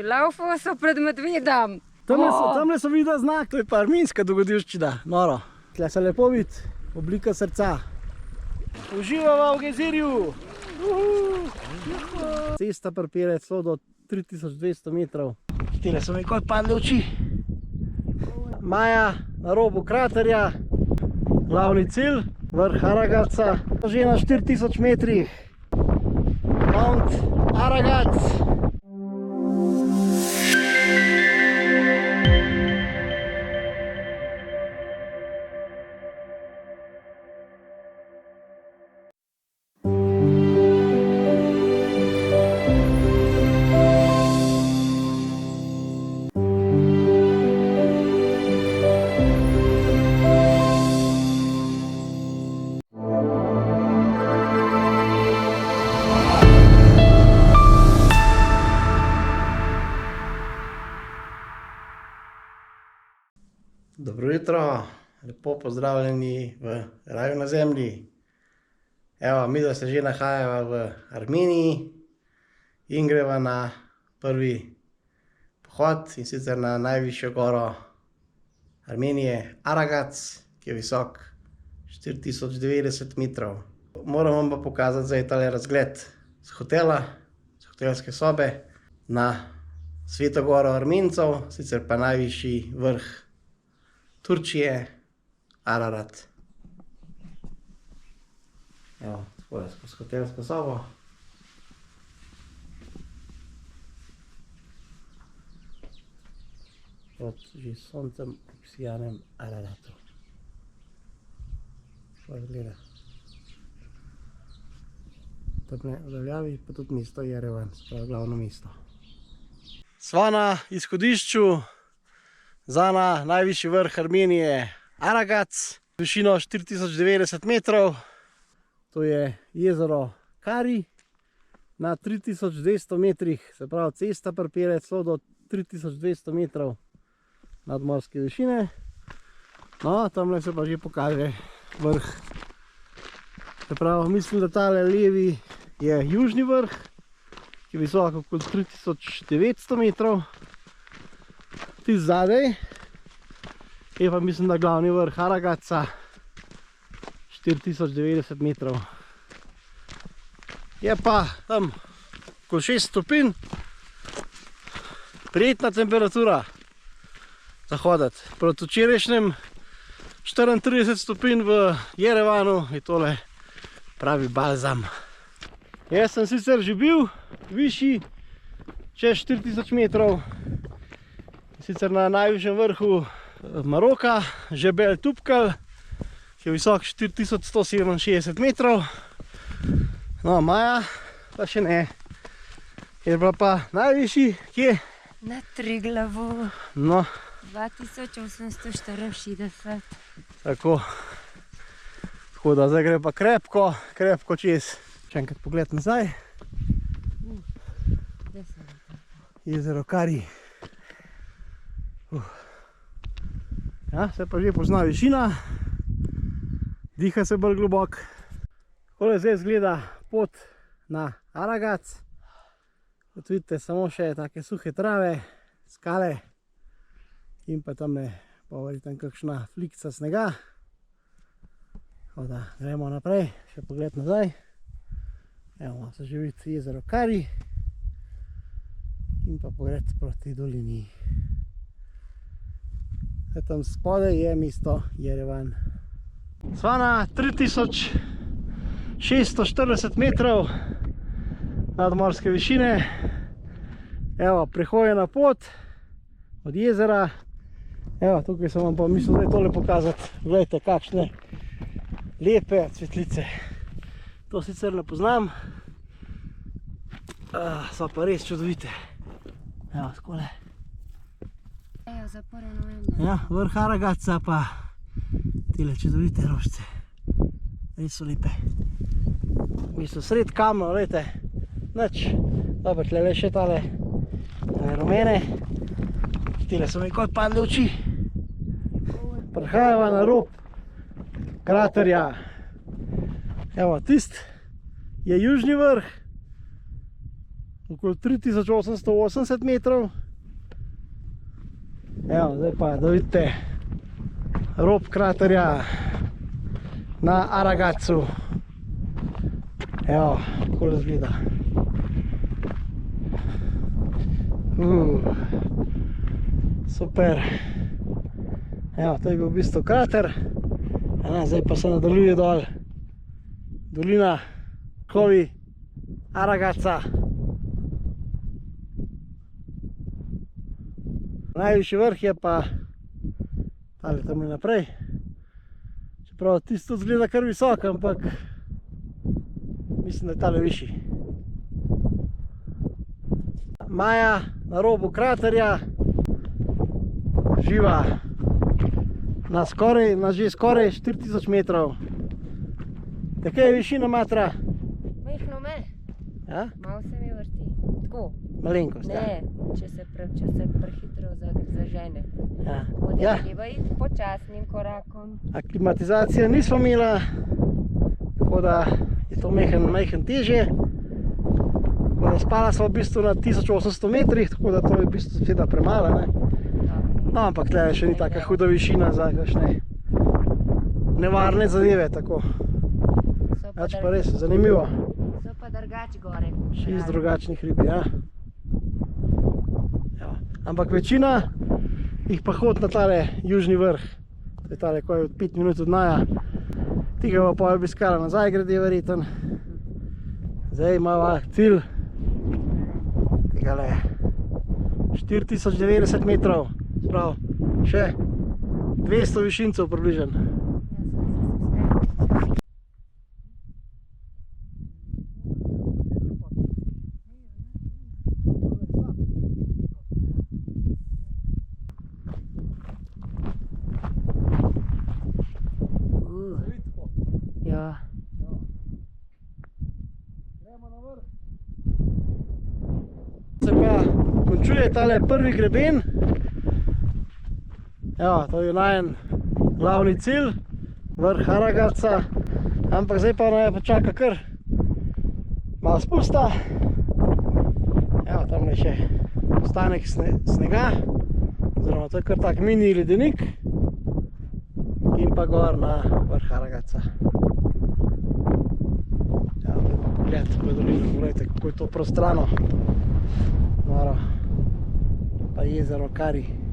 Laufo so pred medvedom. Tamle so videli znak, to je pa armenska dogodivščina, noro. Tle se lepo vidi, oblika srca. Uživamo v Gezirju! Cesta pripelje celo do 3200 metrov. Tile so mi kot padle oči. Maja na robu kraterja, glavni cilj, vrh Aragatsa, že na 4000 metrih. Mount Aragat. Dobro jutro, lepo pozdravljeni v raju na zemlji. Evo, midva se že nahajava v Armeniji in greva na prvi pohod, in sicer na najvišjo goro Armenije, Aragats, ki je visok 4090 metrov. Moram vam pa pokazati zdaj tale razgled z hotela, z hotelske sobe na Sveto goro Armencev, sicer pa najvišji vrh Turčije, Ararat. Evo, tako je skozi hotelsko sobo. Pod že soncem obsijanem Araratu. Tako izgleda. Tamle v daljavi pa tudi mesto Jerevan, sprav glavno mesto. Sva na izhodišču za na najvišji vrh Armenije, Aragats, višino 4090 metrov. To je jezero Kari na 3200 metrih, se pravi cesta pripelje celo do 3200 metrov nadmorske višine. No, tamle se pa že pokaže vrh. Se pravi, mislim, da tale levi je južni vrh, ki je visok okoli 3900 metrov. Tisti zadaj je pa mislim, da glavni vrh Aragatsa 4090 metrov. Je pa tam okoli 6 stopinj, prijetna temperatura za hoditi. Proti včerajšnjem 34 stopinj v Jerevanu je tole pravi balzam. Jaz sem sicer že bil višji, čez 4000 metrov, sicer na najvišjem vrhu Maroka, Jebel Tubkal, ki je visok 4167 metrov. No, Maja pa še ne. Je bila pa najvišji, kje? Na Triglavu. No. 2864. Tako. Tako da zdaj gre pa krepko, krepko čez. Še enkrat pogled nazaj. Jezero Kari. Ja, se pa že pozna višina. Diha se bolj globok. Takole zdaj izgleda pot na Aragats. Kot vidite, samo še take suhe trave, skale in pa tamle tam kakšna flikca snega. Tako da gremo naprej, še pogled nazaj. Evo, se že vidi jezero Kari in pa pogled proti dolini. Tam spodaj je mesto Jerevan. Sva na 3640 metrov nadmorske višine. Evo, prehojena pot od jezera. Evo, tukaj sem vam pa mislil zdaj tole pokazati. Glejte, kakšne lepe cvetlice. To sicer ne poznam. So pa res čudovite. Evo, skole. Ja, vrh Aragatsa pa tile čudovite rožice. Res so lepe. Mi so sred kamno, gledajte. Nič. Dobro, tle še tale rumene. Tile so mi kot padle oči. Prihajava na rob kraterja. Evo, tist je južni vrh. okoli 3880 metrov. Evo, zdaj pa, da vidite rob kraterja na Aragacu. Evo, tako izgleda. Super. Evo, to je bil v bistvu krater. Zdaj pa se nadaljuje dol. Dolina Kovi Aragaca. Najvišji vrh je pa tale tam naprej. Čeprav tisto zgleda kar visok, ampak mislim, da je tale višji. Maja na robu kraterja živa na že skoraj 4000 metrov. Kaj je višina matra? Majhno me. Ja? Malo se mi vrti. Tako. Malenkost, ja. Ne, če se prehitro zažene. Ja. Ja. Treba iti počasnim korakom. Aklimatizacija nismo imela, tako da je to majhen težje. Tako da spala smo v bistvu na 1800 metrih, tako da to je v bistvu seveda premalo, ne? No, ampak tle še ni taka huda višina za kakšne nevarne zadeve, tako. Pač pa res zanimivo. So pa drugač gore. 6 drugačnih rib, ja. Ampak večina jih pa hodi na tale južni vrh. To je tale, ko je 5 minut od Naja. Tega pa pol obiskala nazaj grede verjetno. Zdaj imava cilj tegale 4090 metrov. Sprav, še 200 višincev približen. Ja. Se pa končuje tale prvi greben. Evo, to je najen glavni cilj, vrh Aragaca. Ampak zdaj pa naj počaka kar malo spusta. Evo, tam je še ostanek snega, oziroma to je kar tak mini ledenik. In pa gor na vrh Aragaca. Evo, to je pa pogled v dolino, pogledajte, kako je to prostrano. Noro. Pa jezero Kari.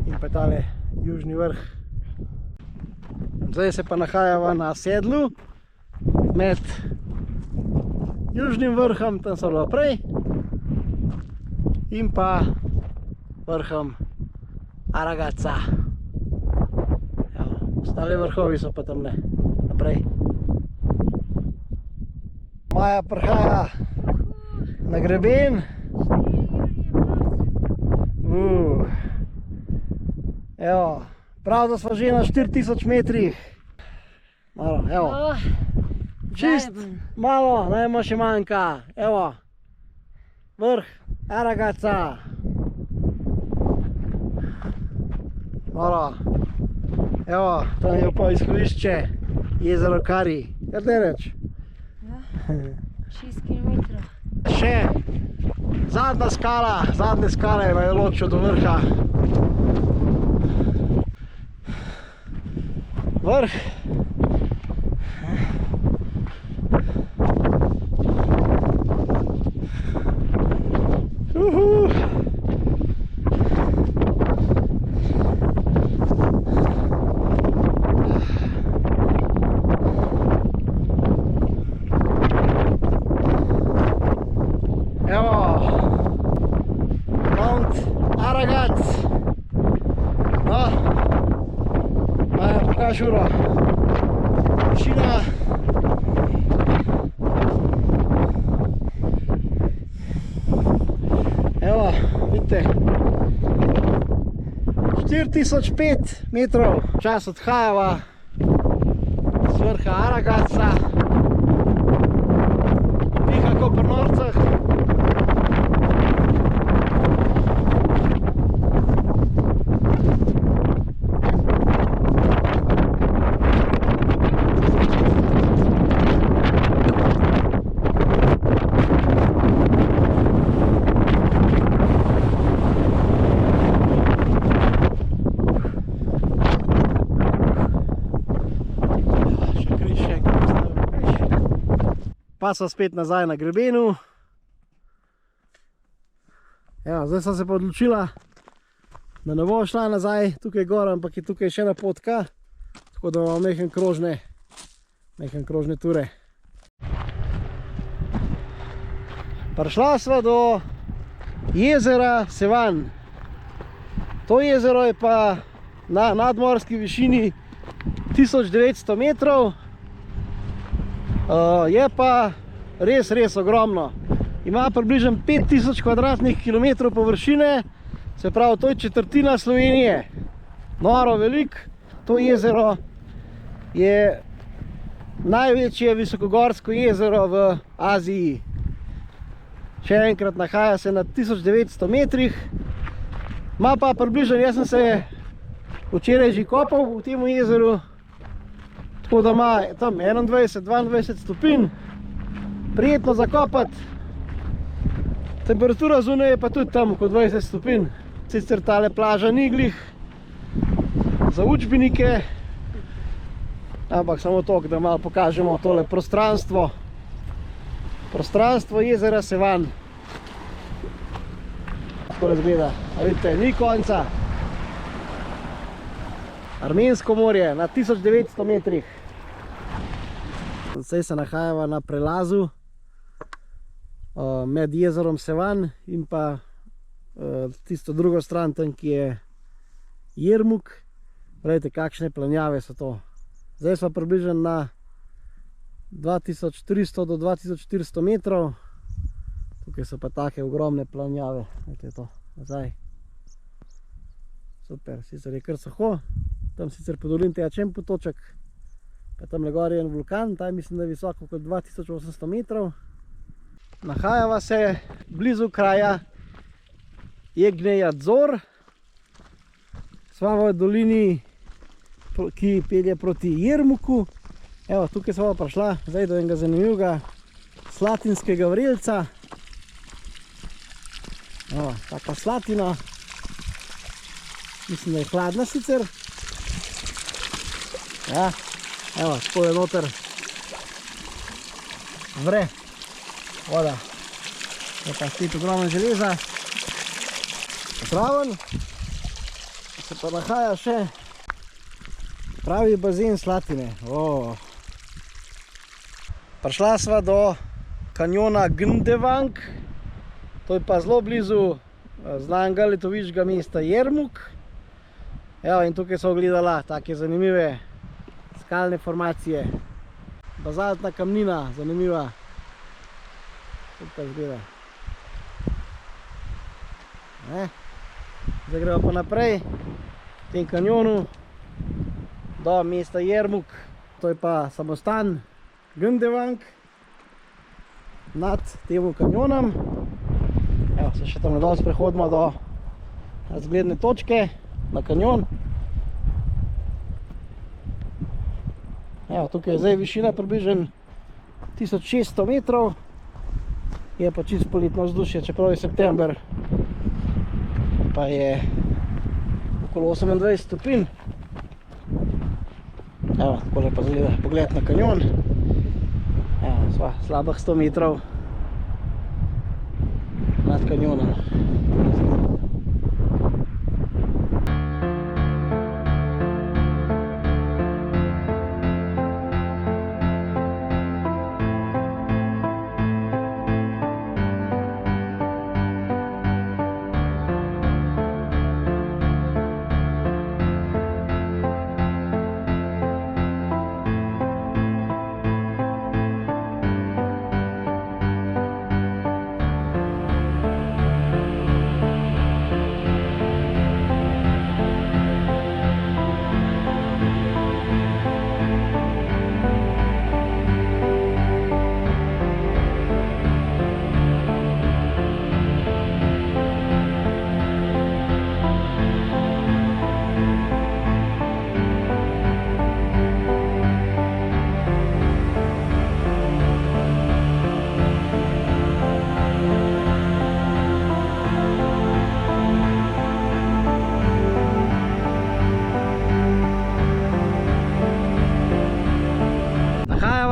In pa tale južni vrh. Zdaj se pa nahajava na sedlu med južnim vrhom, tam so naprej, in pa vrhom Aragaca. Ostale vrhovi so pa tamle naprej. Maja prihaja na greben. Evo, prav da smo že na 4000 metrih. Malo, evo. Čist malo, najmo še manjka. Evo, vrh Aragaca. Malo. Evo, tam je pa izhodišče jezero Kari. Kaj te reč? Ja, 6 km. Še zadnja skala je ločijo do vrha. Vrh. Evo, Mount Aragac. No, Maja, pokaži uro. Višina. Evo, vidite. 4005 metrov. Čas odhajava z vrha Aragaca. Piha ko pri norcah. pa so spet nazaj na grebenu. Evo, zdaj sem se pa odločila, da ne bom šla nazaj tukaj gor, ampak je tukaj še ena potka, tako da imamo mehen krožne ture. Prišla sva do jezera Sevan. To jezero je pa na nadmorski višini 1900 metrov. Je pa res ogromno. Ima približno 5000 kvadratnih kilometrov površine, se pravi, to je četrtina Slovenije. Noro veliko. To jezero je največje visokogorsko jezero v Aziji. Še enkrat, nahaja se na 1900 metrih. Ima pa približno, jaz sem se včeraj že kopal v tem jezeru, tako da ima tam 21-22 stopinj, prijetno zakopati. Temperatura zunaj je pa tudi tam okoli 20 stopinj. Sicer tale plaža ni glih za učbenike, ampak samo toliko, da malo pokažemo tole prostranstvo. Prostranstvo jezera Sevan. Tako izgleda. A vidite, ni konca. Armensko morje na 1900 metrih. Zdaj se nahajava na prelazu med jezerom Sevan in pa tisto drugo stran, tam ki je Jermuk. Gledajte, kakšne planjave so to. Zdaj smo približno na 2300 do 2400 metrov. Tukaj so pa take ogromne planjave. Gledajte to, nazaj. Super, sicer je kar suho. Tam sicer po dolini teče en potoček. Pa tam le gor je en vulkan, ta mislim, da je visoko okoli 2800 metrov. Nahajava se blizu kraja Jegneja Dzor. Sva v dolini, ki pelje proti Jermuku. Evo, tukaj sva prišla zdaj do enega zanimivega slatinskega vrelca. Evo, taka slatina. Mislim, da je hladna sicer. Ja, evo, tako je noter vre voda. Je pa spet ogromno železa. Zraven se pa nahaja še pravi bazen slatine. Prišla sva do kanjona Gndevang. To je pa zelo blizu znanega letoviškega mesta Jermuk. Evo, in tukaj so ogledala take zanimive skalne formacije. Bazaltna kamnina, zanimiva. Super izgleda. Zdaj gremo pa naprej v tem kanjonu do mesta Jermuk. To je pa samostan Gndevang nad tem kanjonom. Evo, se še tam nadol sprehodimo do razgledne točke na kanjon. Evo, tukaj je zdaj višina približno 1600 metrov. Je pa čisto poletno vzdušje, čeprav je september. Pa je okolo 28 stopinj. Evo, takole pa zgleda pogled na kanjon. Evo, sva slabih 100 metrov nad kanjonom.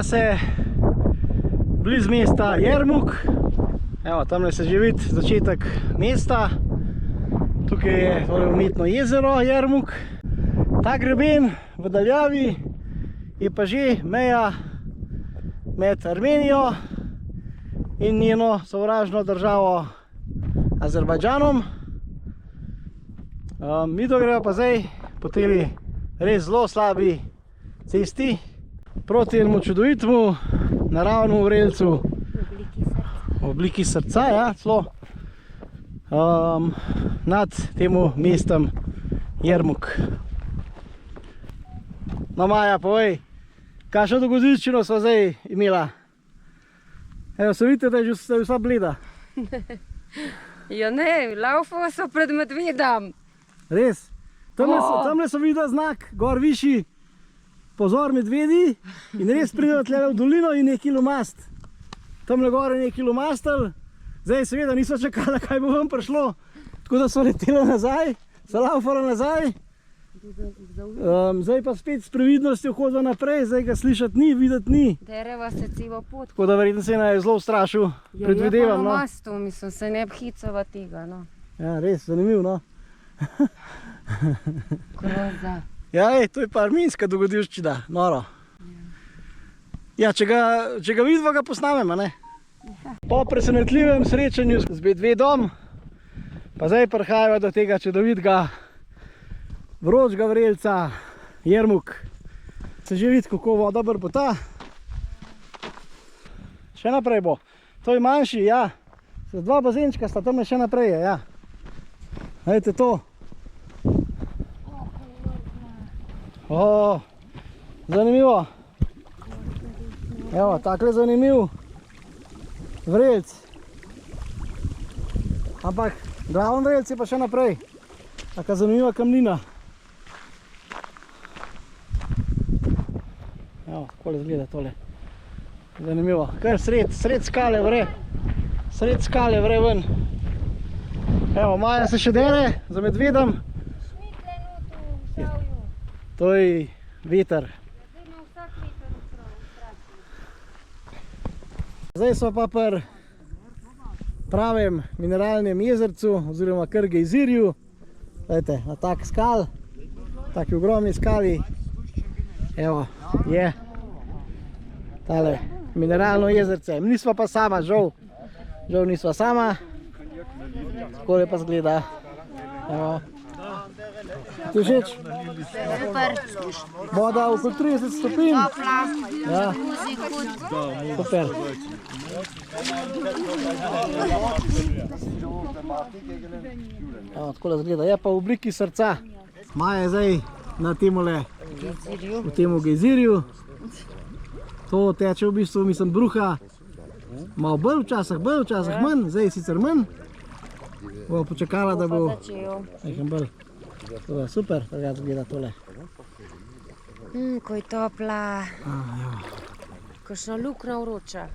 Se blizu mesta Jermuk. Evo, tamle se že vidi začetek mesta. Tukaj je tole umetno jezero Jermuk. Ta greben v daljavi je pa že meja med Armenijo in njeno sovražno državo Azerbajdžanom. Mi to gremo pa zdaj po tej res zelo slabi cesti proti enemu čudovitemu naravnemu vrelcu v obliki srca, ja, celo nad temu mestom Jermuk. No, Maja, povej, kakšno dogodivščino sva zdaj imela? Evo, se vidite, da je že vsa bleda. Ja ne, laufala so pred medvedom. Res? Tamle so videla znak, gor višji, pozor medvedi, in res pridejo tle v dolino in neki lomast. Tamle gor je neki lomastelj, zdaj seveda niso čakala, kaj bo vam prišlo, tako da so letela nazaj, so laufala nazaj. Zdaj pa spet s previdnostjo hodila naprej, zdaj ga slišati ni, videti ni. Dereva se celo pot. Tako da verjetno se je zelo ustrašil, predvidevam, Je pa no. na mostu, mislim, se ne bi hicala tega, no. Ja, res, zanimiv, no. Groza. Ja, ej, to je pa armenska dogodivščina, noro. Ja, če ga vidva, ga posnamemo, ne? Po presenetljivem srečanju z medvedom, pa zdaj prihajava do tega čudovitega vročega vrelca Jermuk. Se že vidi, kako voda brbota. Še naprej bo. To je manjši, ja. Dva bazenčka sta tam še naprej, ja. Dajte to. O, zanimivo. Evo, takle zanimiv vrelc. Ampak glaven vrelc je pa še naprej. Taka zanimiva kamnina. Evo, takole izgleda tole. Zanimivo. Kar sred skale vre. Sred skale vre ven. Evo, Maja se še dere za medvedom. To je veter. Zdaj smo pa pri pravem mineralnem jezercu oziroma kar gejzirju. Gledajte, na tak skal, taki ogromni skali. Evo, je tale mineralno jezerce. Nisva pa sama, žal nisva sama. Takole pa zgleda. Evo. Ti všeč? Super. Voda okoli 30 stopinj. Ja. Super. Evo, takole zgleda. Je pa v obliki srca. Maja je zdaj na temole, v temu gejzirju. To teče v bistvu, mislim, bruha. Malo bolj, včasih manj, zdaj je sicer manj. Bomo počakala, da bo nekaj bolj. Super, tako zgleda tole. Ko je topla. Kakšna luknja vroča.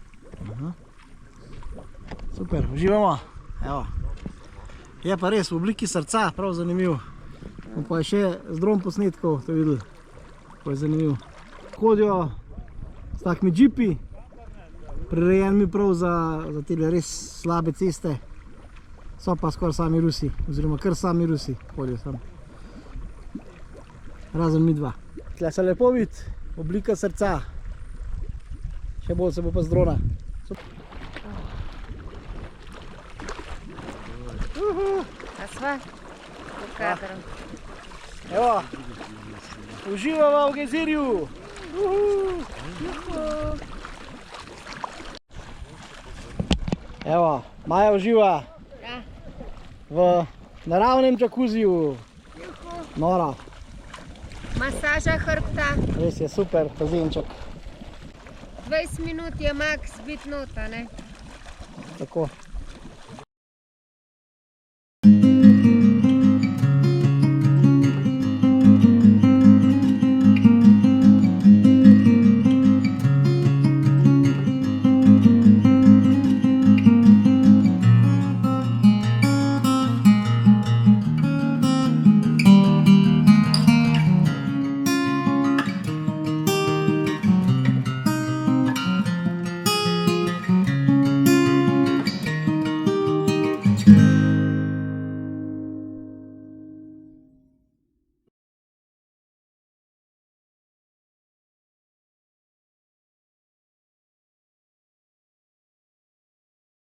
Super, uživamo. Evo. Je pa res v obliki srca, prav zanimiv. Pa je še z dron posnetkov to videli. To je zanimiv. Hodijo s takimi džipi, prirejenimi prav za tele res slabe ceste. So pa skoraj sami Rusi, oziroma kar sami Rusi hodijo tam. Razen mi dva. Tle se lepo vidi, oblika srca. Še bolj se bo pa z drona. A sva? V kadru. Evo, uživamo v gejzirju. Evo, Maja uživa v naravnem džakuziju. Nora. Masaža hrbta. Res je super, bazenček. 20 minut je max biti nota, ne? Tako.